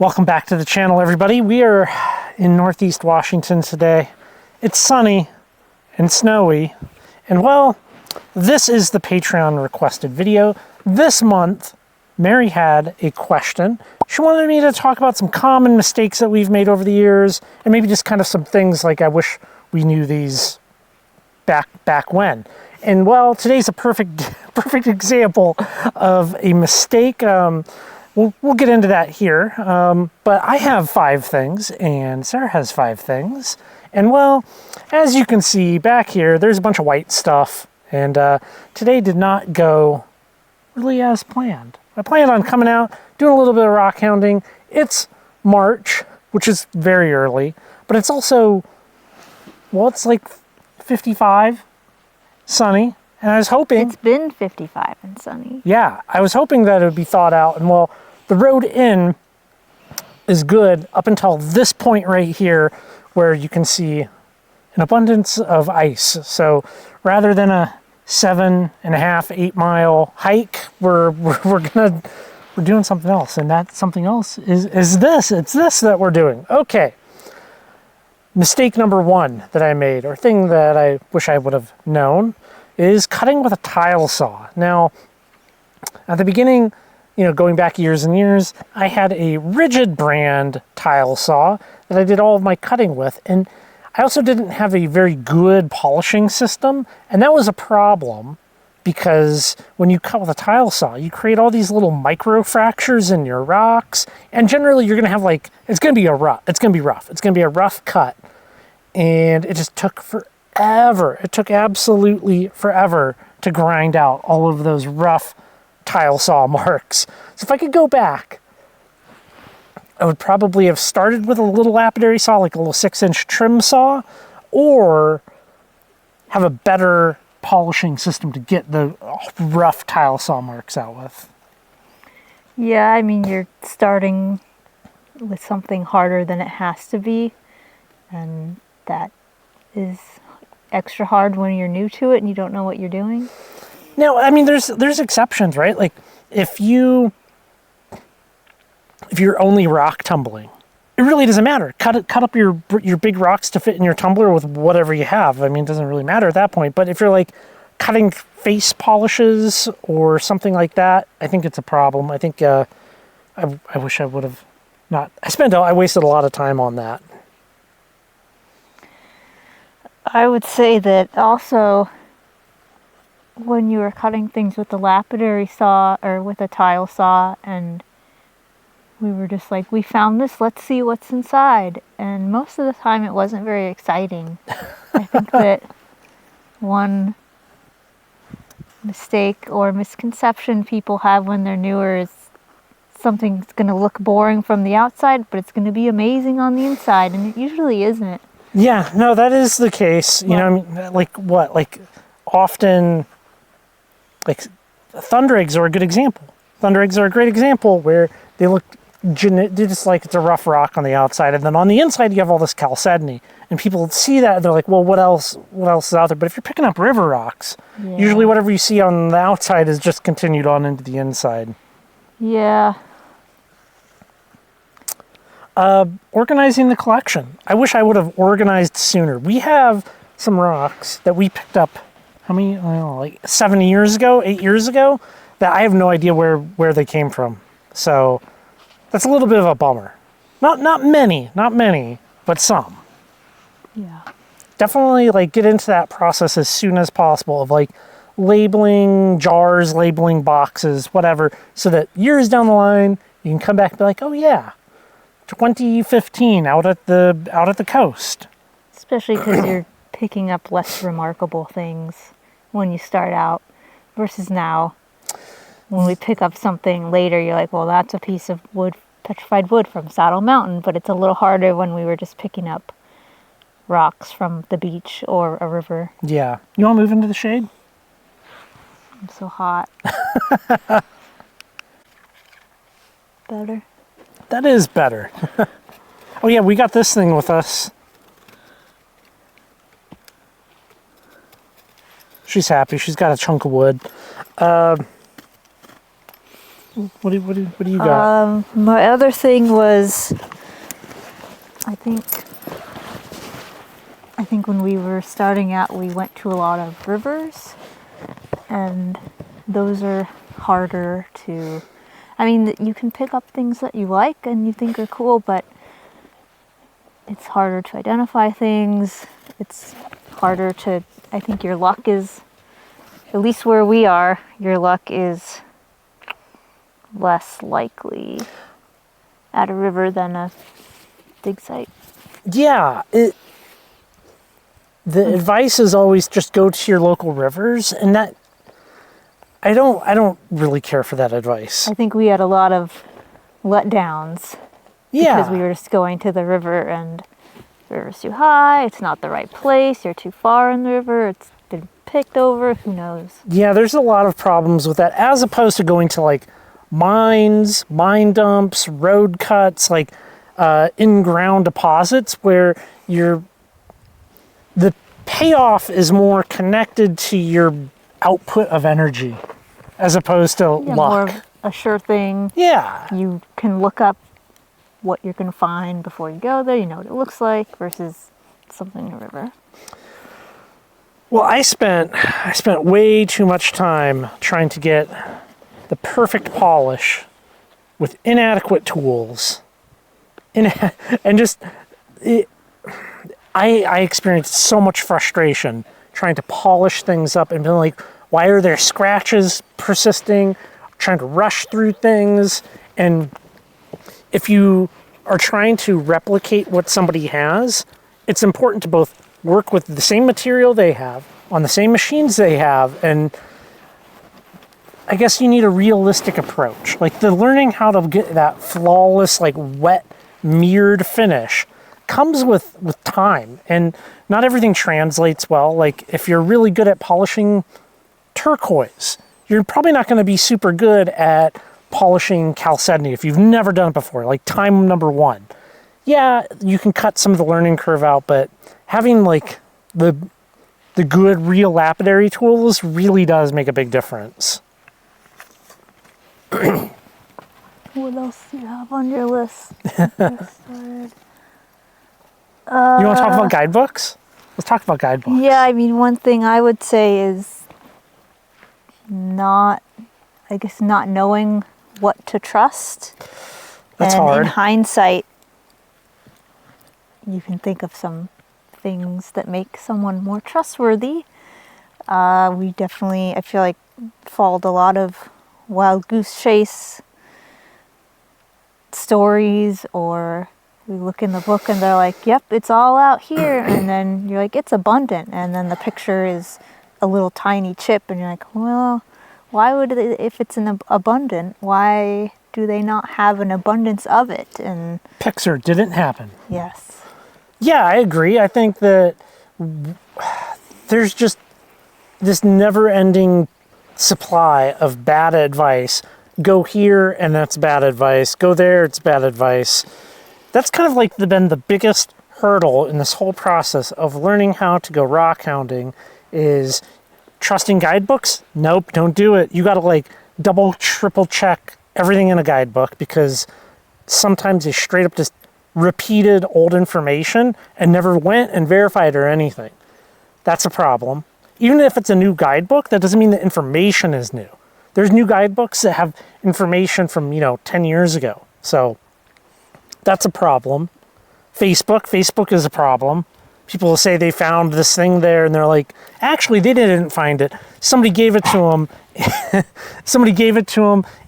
Welcome back to the channel, everybody. We are in Northeast Washington today. It's sunny and snowy, and well, this is the Patreon requested video. This month, Mary had a question. She wanted me to talk about some common mistakes that we've made over the years, and maybe just kind of some things like I wish we knew these back when. And well, today's a perfect example of a mistake. We'll get into that here, but I have 5 things, and Sarah has 5 things. And well, as you can see back here, there's a bunch of white stuff, and today did not go really as planned. I planned on coming out, doing a little bit of rock hounding. It's March, which is very early, but it's also, well, it's like 55, sunny, and I was hoping... It's been 55 and sunny. Yeah, I was hoping that it would be thawed out, and well, the road in is good up until this point right here where you can see an abundance of ice. So rather than a 7.5, 8 mile hike, we're doing something else, and that something else is this. It's this that we're doing. Okay. Mistake number 1 that I made, or thing that I wish I would have known, is cutting with a tile saw. Now, at the beginning, going back years and years, I had a Rigid brand tile saw that I did all of my cutting with, and I also didn't have a very good polishing system, and that was a problem because when you cut with a tile saw, you create all these little micro fractures in your rocks, and generally you're going to have it's going to be rough. It's going to be a rough cut, and it just took forever. It took absolutely forever to grind out all of those rough tile saw marks. So if I could go back, I would probably have started with a little lapidary saw, like a little 6-inch trim saw, or have a better polishing system to get the rough tile saw marks out with. Yeah, I mean, you're starting with something harder than it has to be, and that is extra hard when you're new to it and you don't know what you're doing. Now, I mean, there's exceptions, right? Like if you're only rock tumbling, it really doesn't matter. Cut up your big rocks to fit in your tumbler with whatever you have. I mean, it doesn't really matter at that point. But if you're like cutting face polishes or something like that, I think it's a problem. I think I wish I would have not. I wasted a lot of time on that. I would say that also when you were cutting things with the lapidary saw or with a tile saw, and we were just like, we found this, let's see what's inside. And most of the time it wasn't very exciting. I think that one mistake or misconception people have when they're newer is something's going to look boring from the outside, but it's going to be amazing on the inside, and it usually isn't. Yeah, no, that is the case. You know, I mean, often, thunder eggs are a good example. Thunder eggs are a great example where they look just like it's a rough rock on the outside, and then on the inside you have all this chalcedony, and people see that and they're like, well, what else is out there? But if you're picking up river rocks, usually whatever you see on the outside is just continued on into the inside. Yeah. Organizing the collection. I wish I would have organized sooner. We have some rocks that we picked up, how many, I don't know, like 7 years ago, 8 years ago, that I have no idea where they came from. So that's a little bit of a bummer. Not many, but some. Yeah. Definitely get into that process as soon as possible of labeling jars, labeling boxes, whatever, so that years down the line you can come back and be like, oh yeah, 2015 out at the coast. Especially because you're picking up less remarkable things when you start out versus now. When we pick up something later, you're like, well, that's a piece of wood, petrified wood from Saddle Mountain, but it's a little harder when we were just picking up rocks from the beach or a river. Yeah. You want to move into the shade? I'm so hot. Better? That is better. Oh yeah, we got this thing with us. She's happy. She's got a chunk of wood. What do you got? My other thing was, I think when we were starting out, we went to a lot of rivers, and those are harder to. I mean, you can pick up things that you like and you think are cool, but it's harder to identify things. It's harder to. I think your luck is, at least where we are, your luck is less likely at a river than a dig site. Yeah, the advice is always just go to your local rivers, and that I don't really care for that advice. I think we had a lot of letdowns because we were just going to the river and the river's too high, it's not the right place, you're too far in the river, it's been picked over, who knows. Yeah, there's a lot of problems with that, as opposed to going to like mines, mine dumps, road cuts, like in-ground deposits where the payoff is more connected to your output of energy as opposed to luck. More of a sure thing. Yeah. You can look up what you're going to find before you go there. You know what it looks like versus something in a river. Well, I spent way too much time trying to get the perfect polish with inadequate tools. I experienced so much frustration trying to polish things up and being like, why are there scratches persisting? Trying to rush through things. And if you are trying to replicate what somebody has, it's important to both work with the same material they have, on the same machines they have, and I guess you need a realistic approach. Like the learning how to get that flawless, like wet, mirrored finish comes with time, and not everything translates well. Like if you're really good at polishing turquoise, you're probably not going to be super good at polishing chalcedony if you've never done it before, like time number one. Yeah, you can cut some of the learning curve out, but having like the good real lapidary tools really does make a big difference. What else do you have on your list? You want to talk about guidebooks? Let's talk about guidebooks. Yeah, I mean, one thing I would say is not knowing what to trust. That's and hard. In hindsight, you can think of some things that make someone more trustworthy. We definitely, I feel like, followed a lot of wild goose chase stories, or we look in the book and they're like, yep, it's all out here, and then you're like, it's abundant, and then the picture is a little tiny chip, and you're like, well, why would it, if it's abundant, why do they not have an abundance of it? And Pixar didn't happen. yes. Yeah, I agree. I think that there's just this never-ending supply of bad advice. Go here, and that's bad advice. Go there, it's bad advice. That's kind of like been the biggest hurdle in this whole process of learning how to go rock hounding is trusting guidebooks. Nope, don't do it. You got to like double, triple check everything in a guidebook, because sometimes they straight up just repeated old information and never went and verified or anything. That's a problem. Even if it's a new guidebook, that doesn't mean the information is new. There's new guidebooks that have information from, 10 years ago. So that's a problem. Facebook is a problem. People will say they found this thing there, and they're like, actually, they didn't find it. Somebody gave it to them.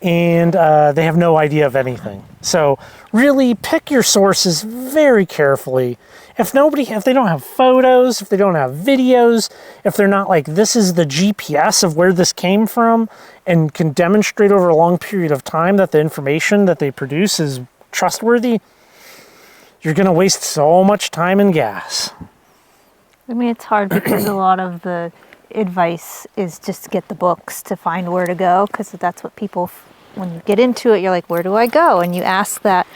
And they have no idea of anything. So really pick your sources very carefully. If they don't have photos, if they don't have videos, if they're not like, this is the GPS of where this came from, and can demonstrate over a long period of time that the information that they produce is trustworthy, you're going to waste so much time and gas. I mean, it's hard because a lot of the advice is just to get the books to find where to go, because that's what people, when you get into it, you're like, where do I go? And you ask that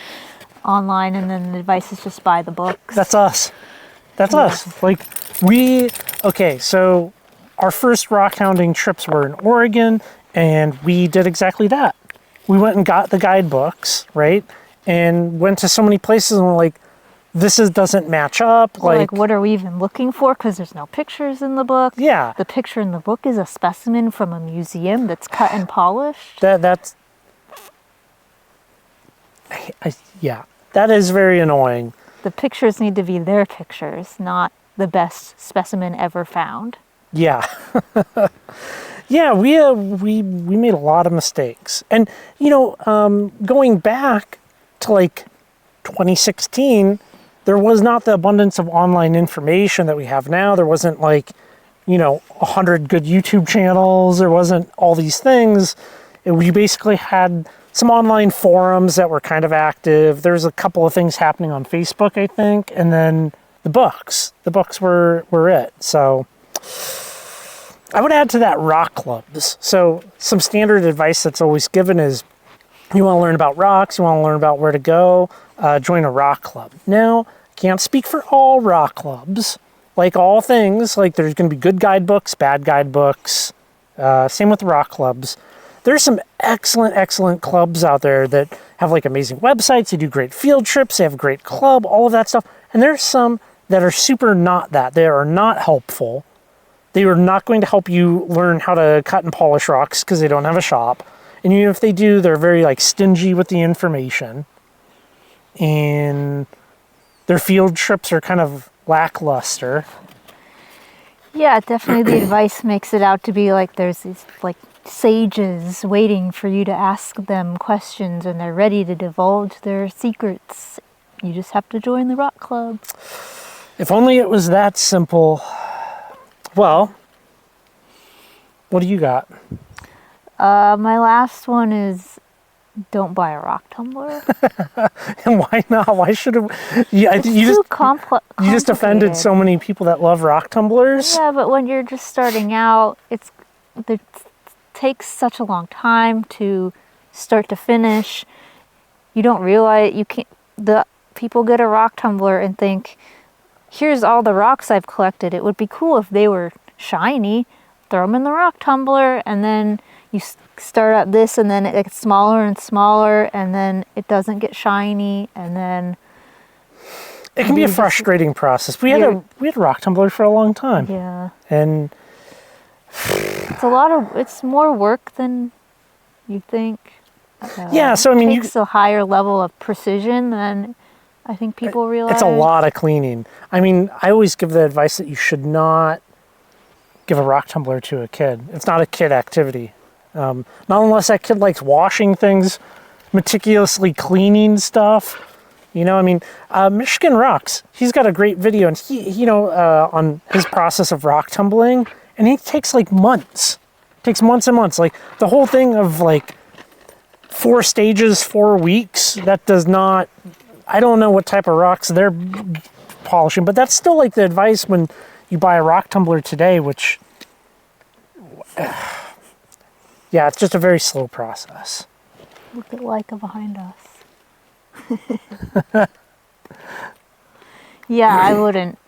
online, and then the advice is just buy the books. That's us. That's us. Like, so our first rock hounding trips were in Oregon, and we did exactly that. we went and got the guidebooks, right? And went to so many places and we're like, doesn't match up. Like, what are we even looking for? Because there's no pictures in the book. Yeah. The picture in the book is a specimen from a museum that's cut and polished. That's... yeah, that is very annoying. The pictures need to be their pictures, not the best specimen ever found. Yeah. Yeah, we made a lot of mistakes. And, going back to like 2016, there was not the abundance of online information that we have now. There wasn't like, 100 good YouTube channels. There wasn't all these things. We basically had some online forums that were kind of active. There's a couple of things happening on Facebook, I think. And then the books. The books were it. So I would add to that rock clubs. So some standard advice that's always given is you want to learn about rocks, you want to learn about where to go, join a rock club. Now, can't speak for all rock clubs. Like all things, like there's going to be good guidebooks, bad guidebooks. Same with rock clubs. There's some excellent clubs out there that have like amazing websites. They do great field trips. They have a great club, all of that stuff. And there's some that are super not that. They are not helpful. They are not going to help you learn how to cut and polish rocks because they don't have a shop. And even if they do, they're very like stingy with the information. And their field trips are kind of lackluster. Yeah, definitely the advice makes it out to be like there's these like sages waiting for you to ask them questions and they're ready to divulge their secrets. You just have to join the rock club. If only it was that simple. Well, what do you got? My last one is don't buy a rock tumbler. And why not? Why should it? Yeah, you just offended so many people that love rock tumblers. Yeah, but when you're just starting out, it takes such a long time to start to finish. You don't realize you can't. The people get a rock tumbler and think, "Here's all the rocks I've collected. It would be cool if they were shiny." Throw them in the rock tumbler, and then you start at this, and then it gets smaller and smaller, and then it doesn't get shiny, and then it can be a frustrating process. We had a rock tumbler for a long time. Yeah, and it's more work than you think. Yeah, so I mean, it takes a higher level of precision than I think people realize. It's a lot of cleaning. I mean, I always give the advice that you should not give a rock tumbler to a kid. It's not a kid activity. Not unless that kid likes washing things, meticulously cleaning stuff. I mean, Michigan Rocks, he's got a great video, and he on his process of rock tumbling, and it takes like months. It takes months and months. Like the whole thing of like 4 stages, 4 weeks, that does not, I don't know what type of rocks they're polishing, but that's still like the advice when you buy a rock tumbler today, which, yeah, it's just a very slow process. Look at Leica behind us. Yeah, I wouldn't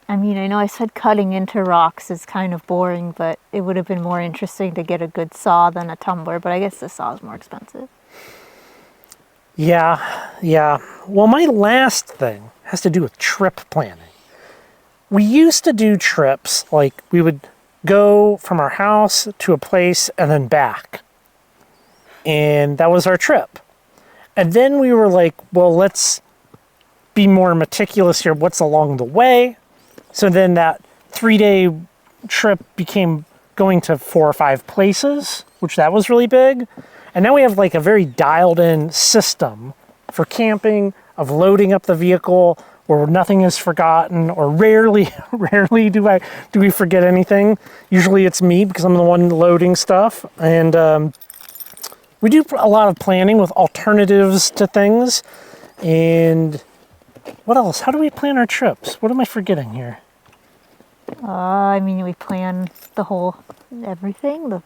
I know I said cutting into rocks is kind of boring, but it would have been more interesting to get a good saw than a tumbler, but I guess the saw is more expensive. Yeah. Well, my last thing has to do with trip planning. We used to do trips, like we would go from our house to a place and then back. And that was our trip. And then we were like, well, let's be more meticulous here. What's along the way? So then that 3-day trip became going to 4 or 5 places, which that was really big. And now we have like a very dialed in system for camping, of loading up the vehicle, where nothing is forgotten, or rarely do we forget anything. Usually it's me because I'm the one loading stuff. And we do a lot of planning with alternatives to things. And what else? How do we plan our trips? What am I forgetting here? We plan everything,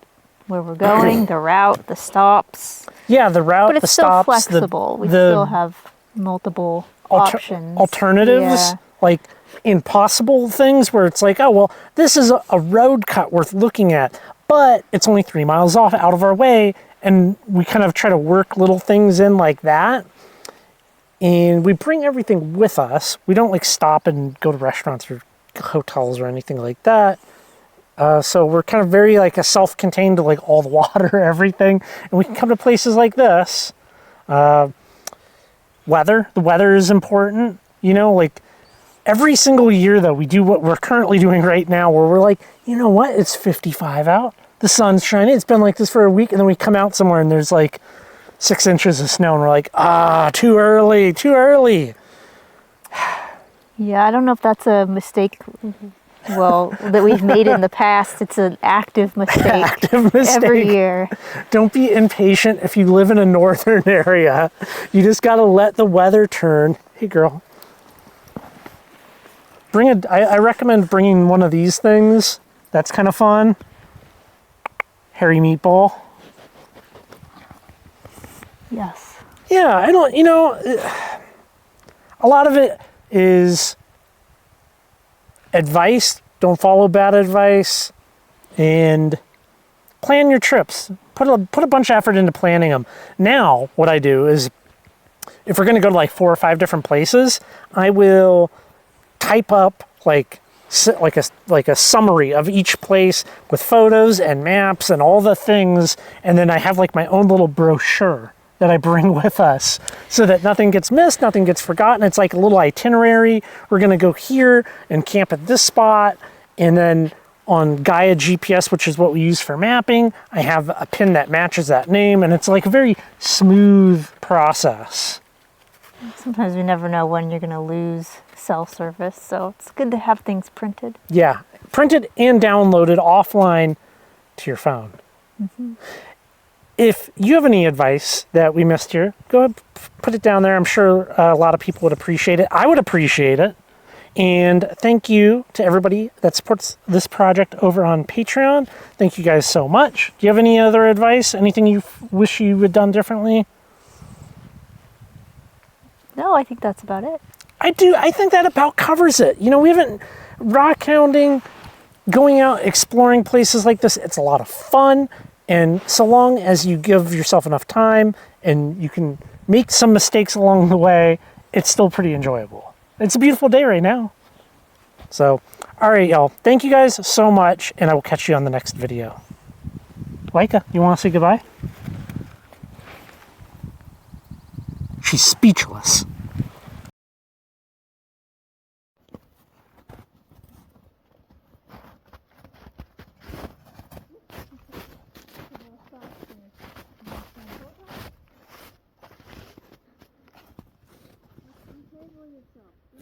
where we're going, the route, the stops. Yeah, the route, but it's the still stops. Flexible. We still have multiple options. Alternatives, yeah. Like impossible things where it's like, oh, well, this is a road cut worth looking at. but it's only 3 miles off out of our way, and we kind of try to work little things in like that. And we bring everything with us. We don't like stop and go to restaurants or hotels or anything like that. So we're kind of very like a self-contained to like all the water, everything. And we can come to places like this. Weather. The weather is important. You know, like every single year though, we do what we're currently doing right now where we're like, you know what? It's 55 out. The sun's shining. It's been like this for a week. And then we come out somewhere and there's like 6 inches of snow and we're like, too early, too early. Yeah, I don't know if that's a mistake, well, that we've made in the past. It's an active mistake, every year. Don't be impatient if you live in a northern area. You just got to let the weather turn. Hey, girl. I recommend bringing one of these things. That's kind of fun. Hairy meatball. Yes. Yeah, I don't, a lot of it is advice. Don't follow bad advice, and plan your trips. Put a bunch of effort into planning them. Now, what I do is, if we're going to go to like 4 or 5 different places, I will type up like a summary of each place with photos and maps and all the things, and then I have like my own little brochure that I bring with us so that nothing gets missed, nothing gets forgotten. It's like a little itinerary. We're going to go here and camp at this spot. And then on Gaia GPS, which is what we use for mapping, I have a pin that matches that name. And it's like a very smooth process. Sometimes we never know when you're going to lose cell service. So it's good to have things printed. Yeah, printed and downloaded offline to your phone. Mm-hmm. If you have any advice that we missed here, go ahead, put it down there. I'm sure a lot of people would appreciate it. I would appreciate it. And thank you to everybody that supports this project over on Patreon. Thank you guys so much. Do you have any other advice? Anything you wish you had done differently? No, I think that's about it. I do. I think that about covers it. We haven't rock hounding, going out, exploring places like this. It's a lot of fun. And so long as you give yourself enough time and you can make some mistakes along the way, it's still pretty enjoyable. It's a beautiful day right now. So, all right, y'all. Thank you guys so much, and I will catch you on the next video. Laika, you want to say goodbye? She's speechless. Yourself. Yeah.